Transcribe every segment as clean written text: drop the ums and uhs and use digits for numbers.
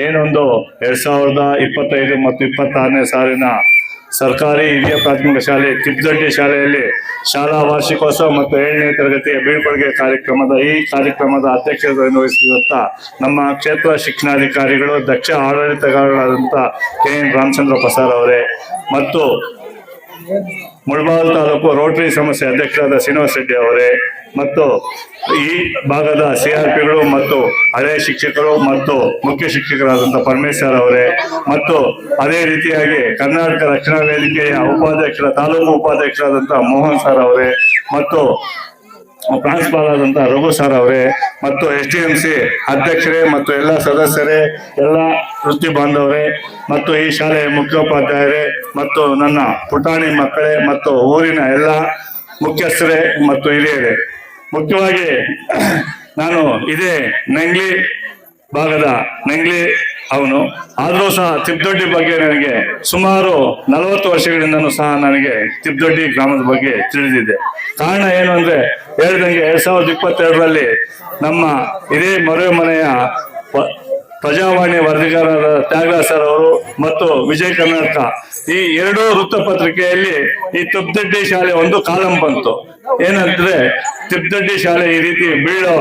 ಏನೊಂದು 2025 ಮತ್ತು 26ನೇ ಸಾಲಿನ ಸರ್ಕಾರಿ ಹಿರಿಯ ಪ್ರಾಥಮಿಕ ಶಾಲೆ ತಿಪ್ಪದೊಡ್ಡಿ ಶಾಲೆಯಲ್ಲಿ ಶಾಲಾ ವಾರ್ಷಿಕೋತ್ಸವ ಮತ್ತು 7ನೇ ತರಗತಿಯ ಬೀಳ್ಕೊಡುಗೆ ಈ ಕಾರ್ಯಕ್ರಮದ ಅಧ್ಯಕ್ಷತೆಯನ್ನು ವಹಿಸಿದಂತ ನಮ್ಮ ಕ್ಷೇತ್ರ ಶಿಕ್ಷಣಾಧಿಕಾರಿಗಳು, ದಕ್ಷ ಆಡಳಿತಗಾರರಾದಂಥ KN ರಾಮಚಂದ್ರ ಪ್ರಸಾದ್ ಅವರೇ ಮತ್ತು ಮುಳಬಾಗಿಲು ತಾಲೂಕು ರೋಟರಿ ಸಮಸ್ಯೆ ಅಧ್ಯಕ್ಷರಾದ ಶ್ರೀನಿವಾಸ ರೆಡ್ಡಿ ಅವರೇ ಮತ್ತು ಈ ಭಾಗದ CRPಗಳು ಮತ್ತು ಹಳೆಯ ಶಿಕ್ಷಕರು ಮತ್ತು ಮುಖ್ಯ ಶಿಕ್ಷಕರಾದಂಥ ಪರಮೇಶ್ವರ್ ಅವರೇ ಮತ್ತು ಅದೇ ರೀತಿಯಾಗಿ ಕರ್ನಾಟಕ ರಕ್ಷಣಾ ವೇದಿಕೆಯ ತಾಲೂಕು ಉಪಾಧ್ಯಕ್ಷರಾದಂಥ ಮೋಹನ್ ಸರ್ ಅವರೇ ಮತ್ತು ಪ್ರಾನ್ಸಿಪಾಲ್ ಆದಂಥ ರಘು ಸರ್ ಅವರೇ ಮತ್ತು SDMC ಅಧ್ಯಕ್ಷರೇ ಮತ್ತು ಎಲ್ಲ ಸದಸ್ಯರೇ, ಎಲ್ಲ ವೃತ್ತಿ ಬಾಂಧವರೇ ಮತ್ತು ಈ ಶಾಲೆಯ ಮುಖ್ಯೋಪಾಧ್ಯಾಯರೇ ಮತ್ತು ನನ್ನ ಪುಟಾಣಿ ಮಕ್ಕಳೇ ಮತ್ತು ಊರಿನ ಎಲ್ಲ ಮುಖ್ಯಸ್ಥರೇ ಮತ್ತು ಹಿರಿಯರೇ, ಮುಖ್ಯವಾಗಿ ನಾನು ಇದೇ ನಂಗ್ಲಿ ಭಾಗದ ಅವನು ಆದರೂ ಸಹ ತಿಪ್ಪದೊಡ್ಡಿ ಬಗ್ಗೆ ನನಗೆ ಸುಮಾರು 40 ವರ್ಷಗಳಿಂದನೂ ಸಹ ನನಗೆ ತಿಪ್ಪದೊಡ್ಡಿ ಗ್ರಾಮದ ಬಗ್ಗೆ ತಿಳಿದಿದೆ. ಕಾರಣ ಏನು ಅಂದ್ರೆ ಹೇಳ್ದಂಗೆ 2022ರಲ್ಲಿ ನಮ್ಮ ಇದೇ ಮನೆಯ ಪ್ರಜಾವಾಣಿ ವರದಿಗಾರರಾದ ತ್ಯಾಗರಾಜ್ ಸರ್ ಅವರು ಮತ್ತು ವಿಜಯ ಕರ್ನಾಟಕ ಈ 2 ವೃತ್ತಪತ್ರಿಕೆಯಲ್ಲಿ ಈ ತಿಪ್ಪದೊಡ್ಡಿ ಶಾಲೆ ಒಂದು ಕಾಲಂ ಬಂತು. ಏನಂದ್ರೆ ತಿಪ್ಪದೊಡ್ಡಿ ಶಾಲೆ ಈ ರೀತಿ ಬೀಳೋ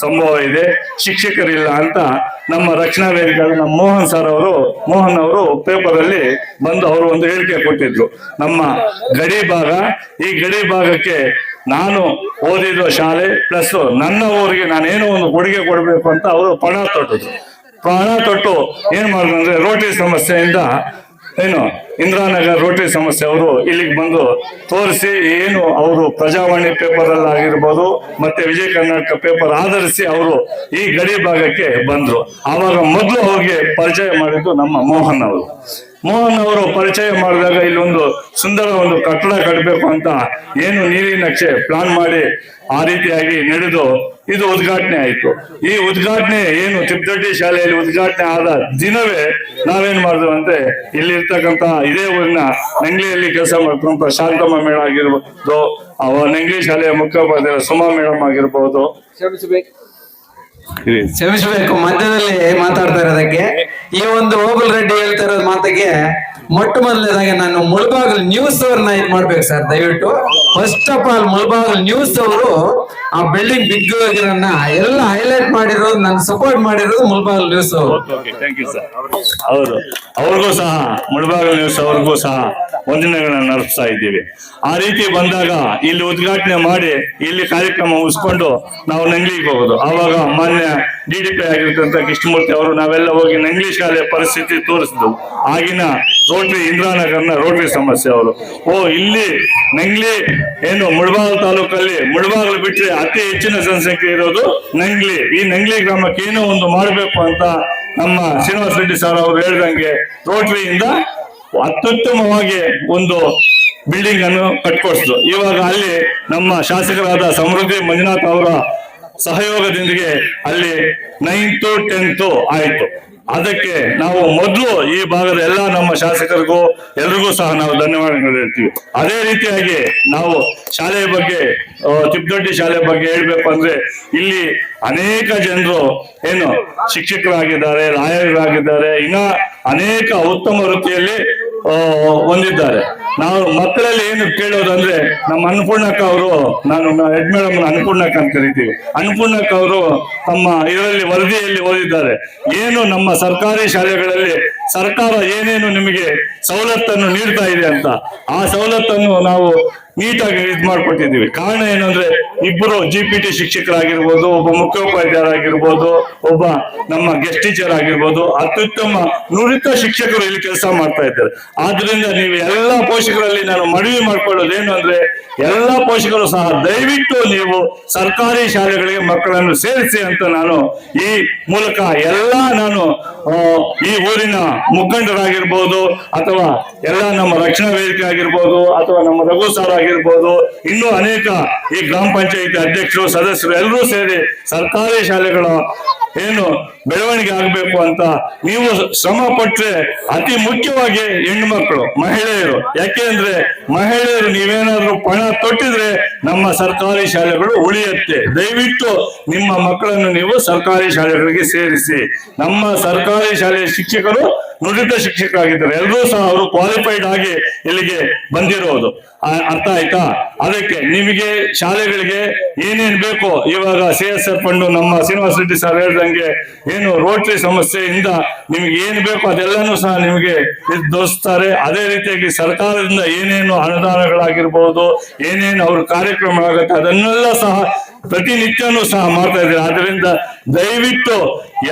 ಸಂಭವ ಇದೆ, ಶಿಕ್ಷಕರಿಲ್ಲ ಅಂತ ನಮ್ಮ ರಕ್ಷಣಾ ವೇದಿಕೆ ನಮ್ಮ ಮೋಹನ್ ಅವರು ಪೇಪರ್ ಅಲ್ಲಿ ಬಂದು ಅವರು ಒಂದು ಹೇಳಿಕೆ ಕೊಟ್ಟಿದ್ರು. ನಮ್ಮ ಗಡಿ ಭಾಗ, ಈ ಗಡಿ ಭಾಗಕ್ಕೆ ನಾನು ಓದಿದ ಶಾಲೆ ಪ್ಲಸ್ ನನ್ನ ಊರಿಗೆ ನಾನೇನೋ ಒಂದು ಕೊಡುಗೆ ಕೊಡಬೇಕು ಅಂತ ಅವರು ಪ್ರಾಣ ತೊಟ್ಟು ಏನ್ ಮಾಡಿದ್ರು ಅಂದ್ರೆ ರೋಟರಿ ಸಮಸ್ಯೆಯಿಂದ ಇಂದಿರಾನಗರ್ ರೋಟರಿ ಸಮಸ್ಯೆ ಅವರು ಇಲ್ಲಿಗೆ ಬಂದು ತೋರಿಸಿ ಏನು ಅವರು ಪ್ರಜಾವಾಣಿ ಪೇಪರ್ ಅಲ್ಲಿ ಆಗಿರ್ಬೋದು ಮತ್ತೆ ವಿಜಯ ಕರ್ನಾಟಕ ಪೇಪರ್ ಆಧರಿಸಿ ಅವರು ಈ ಗಡಿ ಭಾಗಕ್ಕೆ ಬಂದ್ರು. ಆವಾಗ ಮೊದಲು ಅವ್ರಿಗೆ ಪರಿಚಯ ಮಾಡಿದ್ದು ನಮ್ಮ ಮೋಹನ್ ಅವರು ಪರಿಚಯ ಮಾಡಿದಾಗ ಇಲ್ಲೊಂದು ಸುಂದರ ಒಂದು ಕಟ್ಟಡ ಕಟ್ಟಬೇಕು ಅಂತ ಏನು ನೀಲಿ ನಕ್ಷೆ ಪ್ಲಾನ್ ಮಾಡಿ ಆ ರೀತಿಯಾಗಿ ನಡೆದು ಇದು ಉದ್ಘಾಟನೆ ಆಯಿತು. ಈ ಉದ್ಘಾಟನೆ ಏನು ತಿಪ್ಪದೊಡ್ಡಿ ಶಾಲೆಯಲ್ಲಿ ಉದ್ಘಾಟನೆ ಆದ ದಿನವೇ ನಾವೇನ್ ಮಾಡಿದ್ವಿ ಅಂದ್ರೆ ಇಲ್ಲಿರ್ತಕ್ಕಂಥ ಇದೇ ಊರಿನ ನಂಗ್ಲಿಯಲ್ಲಿ ಕೆಲಸ ಮಾಡ್ತಕ್ಕಂಥ ಶಾಂತಮ್ಮ ಮೇಡಮ್ ಆಗಿರ್ಬೋದು, ನಂಗ್ಲಿ ಶಾಲೆಯ ಮುಖ್ಯೋಪಾಧ್ಯಾಯ ಸುಮಾ ಮೇಡಮ್ ಆಗಿರ್ಬೋದು, ಕ್ಷಮಿಸಬೇಕು ಮಧ್ಯದಲ್ಲಿ ಮಾತಾಡ್ತಾ ಇರೋದಕ್ಕೆ. ಈ ಒಂದು ಓಬಲ್ ರೆಡ್ಡಿ ಹೇಳ್ತಾ ಇರೋದ್ ಮಾತಿಗೆ ಮೊಟ್ಟ ಮೊದಲನೇದಾಗಿ ನಾನು ಮುಳಬಾಗಿಲು ನ್ಯೂಸ್ ಅವ್ರನ್ನ ಇದು ಮಾಡ್ಬೇಕು ಸರ್, ದಯವಿಟ್ಟು. First of all Mulbagal news ಅವರು ಆ ಬಿಲ್ಡಿಂಗ್ ಬಿಗ್ ಎಲ್ಲ ಹೈಲೈಟ್ ಮಾಡಿರೋದು, ನನ್ನ ಸಪೋರ್ಟ್ ಮಾಡಿರೋದು ಮುಳಬಾಗಿಲು ನ್ಯೂಸ್ ಅವರು. ಅವ್ರಿಗೂ ಸಹ ಮುಳಬಾಗಿಲು ನ್ಯೂಸ್ ಅವ್ರಿಗೂ ಸಹ ವಂದನೆಗಳನ್ನ ಅರ್ಪಿಸ್ತಾ ಇದ್ದೀವಿ. ಆ ರೀತಿ ಬಂದಾಗ ಇಲ್ಲಿ ಉದ್ಘಾಟನೆ ಮಾಡಿ ಇಲ್ಲಿ ಕಾರ್ಯಕ್ರಮ ಮುಗಿಸ್ಕೊಂಡು ನಾವು ನಂಗ್ಲಿಗೆ ಹೋಗೋದು. ಆವಾಗ ಮಾನ್ಯ DDP ಆಗಿರ್ತಕ್ಕಂಥ ಕೃಷ್ಣಮೂರ್ತಿ ಅವರು ನಾವೆಲ್ಲ ಹೋಗಿ ನಂಗ್ಲಿ ಶಾಲೆ ಪರಿಸ್ಥಿತಿ ತೋರಿಸಿದ್ವು. ಆಗಿನ ಇಂದಿರಾನಗರ್ನ ರೋಟರಿ ಸಮಸ್ಯೆ ಅವರು ಇಲ್ಲಿ ನಂಗ್ಲಿ ಏನು ಮುಳಬಾಗಿಲು ತಾಲೂಕಲ್ಲಿ ಮುಳಬಾಗಿಲು ಬಿಟ್ಟರೆ ಅತಿ ಹೆಚ್ಚಿನ ಜನಸಂಖ್ಯೆ ಇರೋದು ನಂಗ್ಲಿ. ಈ ನಂಗ್ಲಿ ಗ್ರಾಮಕ್ಕೆ ಏನೋ ಒಂದು ಮಾಡಬೇಕು ಅಂತ ನಮ್ಮ ಶ್ರೀನಿವಾಸ ರೆಡ್ಡಿ ಸರ್ ಅವರು ಹೇಳ್ದಂಗೆ ರೋಟರಿಯಿಂದ ಅತ್ಯುತ್ತಮವಾಗಿ ಒಂದು ಬಿಲ್ಡಿಂಗ್ ಅನ್ನು ಕಟ್ಕೊಡ್ತು. ಇವಾಗ ಅಲ್ಲಿ ನಮ್ಮ ಶಾಸಕರಾದ ಸಮೃದ್ಧಿ ಮಂಜುನಾಥ್ ಅವರ ಸಹಯೋಗದೊಂದಿಗೆ ಅಲ್ಲಿ 9th 10th ಆಯ್ತು. ಅದಕ್ಕೆ ನಾವು ಮೊದಲು ಈ ಭಾಗದ ಎಲ್ಲ ನಮ್ಮ ಶಾಸಕರಿಗೂ ಎಲ್ರಿಗೂ ಸಹ ನಾವು ಧನ್ಯವಾದಗಳು ಹೇಳ್ತೀವಿ. ಅದೇ ರೀತಿಯಾಗಿ ನಾವು ಶಾಲೆಯ ಬಗ್ಗೆ ತಿಪ್ಪದೊಡ್ಡಿ ಶಾಲೆ ಬಗ್ಗೆ ಹೇಳ್ಬೇಕು ಅಂದ್ರೆ ಇಲ್ಲಿ ಅನೇಕ ಜನರು ಏನು ಶಿಕ್ಷಕರಾಗಿದ್ದಾರೆ, ಲಾಯರ್ಗಳಾಗಿದ್ದಾರೆ, ಇನ್ನ ಅನೇಕ ಉತ್ತಮ ವೃತ್ತಿಯಲ್ಲಿ ಹೊಂದಿದ್ದಾರೆ. ನಾವು ಮಕ್ಕಳಲ್ಲಿ ಏನು ಕೇಳೋದಂದ್ರೆ ನಮ್ಮ ಅನ್ನಪೂರ್ಣಕ್ಕ ಅವರು, ನಾನು ಹೆಡ್ ಮೇಡಮ್ ಅನ್ನಪೂರ್ಣಕ್ಕ ಅಂತ ಕರಿತೀವಿ, ಅನ್ನಪೂರ್ಣಕ್ಕ ಅವರು ತಮ್ಮ ಇದರಲ್ಲಿ ವರದಿಯಲ್ಲಿ ಓದಿದ್ದಾರೆ ಏನು ನಮ್ಮ ಸರ್ಕಾರಿ ಶಾಲೆಗಳಲ್ಲಿ ಸರ್ಕಾರ ಏನೇನು ನಿಮಗೆ ಸವಲತ್ತನ್ನು ನೀಡ್ತಾ ಇದೆ ಅಂತ. ಆ ಸವಲತ್ತನ್ನು ನಾವು ನೀಟಾಗಿ ಇದು ಮಾಡ್ಕೊಟ್ಟಿದ್ದೀವಿ. ಕಾರಣ ಏನಂದ್ರೆ ಇಬ್ಬರು GPT ಶಿಕ್ಷಕರಾಗಿರ್ಬೋದು, ಒಬ್ಬ ಮುಖ್ಯೋಪಾಧ್ಯಾಯರಾಗಿರ್ಬೋದು, ಒಬ್ಬ ನಮ್ಮ ಗೆಸ್ಟ್ ಟೀಚರ್ ಆಗಿರ್ಬೋದು, ಅತ್ಯುತ್ತಮ ನುರಿತ ಶಿಕ್ಷಕರು ಇಲ್ಲಿ ಕೆಲಸ ಮಾಡ್ತಾ ಇದ್ದಾರೆ. ಆದ್ರಿಂದ ನೀವು ಎಲ್ಲ ಪೋಷಕರಲ್ಲಿ ನಾನು ಮನವಿ ಮಾಡ್ಕೊಳ್ಳೋದು ಏನು ಅಂದ್ರೆ ಎಲ್ಲ ಪೋಷಕರು ಸಹ ದಯವಿಟ್ಟು ನೀವು ಸರ್ಕಾರಿ ಶಾಲೆಗಳಿಗೆ ಮಕ್ಕಳನ್ನು ಸೇರಿಸಿ ಅಂತ ನಾನು ಈ ಮೂಲಕ ನಾನು ಈ ಊರಿನ ಮುಖಂಡರಾಗಿರ್ಬೋದು ಅಥವಾ ಎಲ್ಲ ನಮ್ಮ ರಕ್ಷಣಾ ವೇದಿಕೆ ಆಗಿರ್ಬೋದು ಅಥವಾ ನಮ್ಮ ರಘು ಸರ್ ಆಗಿರ್ಬೋದು, ಇನ್ನೂ ಅನೇಕ ಈ ಗ್ರಾಮ ಪಂಚಾಯತಿ ಅಧ್ಯಕ್ಷರು ಸದಸ್ಯರು ಎಲ್ಲರೂ ಸೇರಿ ಸರ್ಕಾರಿ ಶಾಲೆಗಳ ಏನು ಬೆಳವಣಿಗೆ ಆಗಬೇಕು ಅಂತ ನೀವು ಶ್ರಮ ಪಟ್ರೆ, ಅತಿ ಮುಖ್ಯವಾಗಿ ಹೆಣ್ಮಕ್ಳು ಮಹಿಳೆಯರು, ಯಾಕೆಂದ್ರೆ ಮಹಿಳೆಯರು ನೀವೇನಾದ್ರೂ ಪಣ ತೊಟ್ಟಿದ್ರೆ ನಮ್ಮ ಸರ್ಕಾರಿ ಶಾಲೆಗಳು ಉಳಿಯುತ್ತೆ. ದಯವಿಟ್ಟು ನಿಮ್ಮ ಮಕ್ಕಳನ್ನು ನೀವು ಸರ್ಕಾರಿ ಶಾಲೆಗಳಿಗೆ ಸೇರಿಸಿ. ನಮ್ಮ ಸರ್ಕಾರಿ ಶಾಲೆಯ ಶಿಕ್ಷಕರು ನುರಿತ ಶಿಕ್ಷಕರಾಗಿದ್ದಾರೆ, ಎಲ್ಲರೂ ಸಹ ಅವರು ಕ್ವಾಲಿಫೈಡ್ ಆಗಿ ಇಲ್ಲಿಗೆ ಬಂದಿರೋದು. ಅರ್ಥ ಆಯ್ತಾ? ಅದಕ್ಕೆ ನಿಮಗೆ ಶಾಲೆಗಳಿಗೆ ಏನೇನ್ ಬೇಕೋ, ಇವಾಗ CSR ಫಂಡ್ ನಮ್ಮ ಶ್ರೀನಿವಾಸ ರೆಡ್ಡಿ ಸರ್ ಹೇಳ್ದಂಗೆ ಏನು ರೋಟರಿ ಸಮಸ್ಯೆಯಿಂದ ನಿಮ್ಗೆ ಏನ್ ಬೇಕೋ ಅದೆಲ್ಲಾನು ಸಹ ನಿಮಗೆ ದೋಸ್ತಾರೆ. ಅದೇ ರೀತಿಯಾಗಿ ಸರ್ಕಾರದಿಂದ ಏನೇನು ಅನುದಾನಗಳಾಗಿರ್ಬೋದು, ಏನೇನು ಅವ್ರ ಕಾರ್ಯಕ್ರಮಗಳಾಗುತ್ತೆ ಅದನ್ನೆಲ್ಲ ಸಹ ಪ್ರತಿನಿತ್ಯನೂ ಸಹ ಮಾಡ್ತಾ ಇದ್ದಾರೆ. ಆದ್ರಿಂದ ದಯವಿಟ್ಟು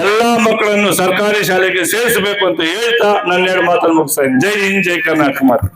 ಎಲ್ಲಾ ಮಕ್ಕಳನ್ನು ಸರ್ಕಾರಿ ಶಾಲೆಗೆ ಸೇರಿಸಬೇಕು ಅಂತ ಹೇಳ್ತಾ ನನ್ನ 2 ಮಾತನ್ನು ಮುಗಿಸ್ತಾ ಇದ್ದೀನಿ. ಜೈ ಹಿಂದ್, ಜೈ ಕರ್ನಾಟಕ ಮಾತು.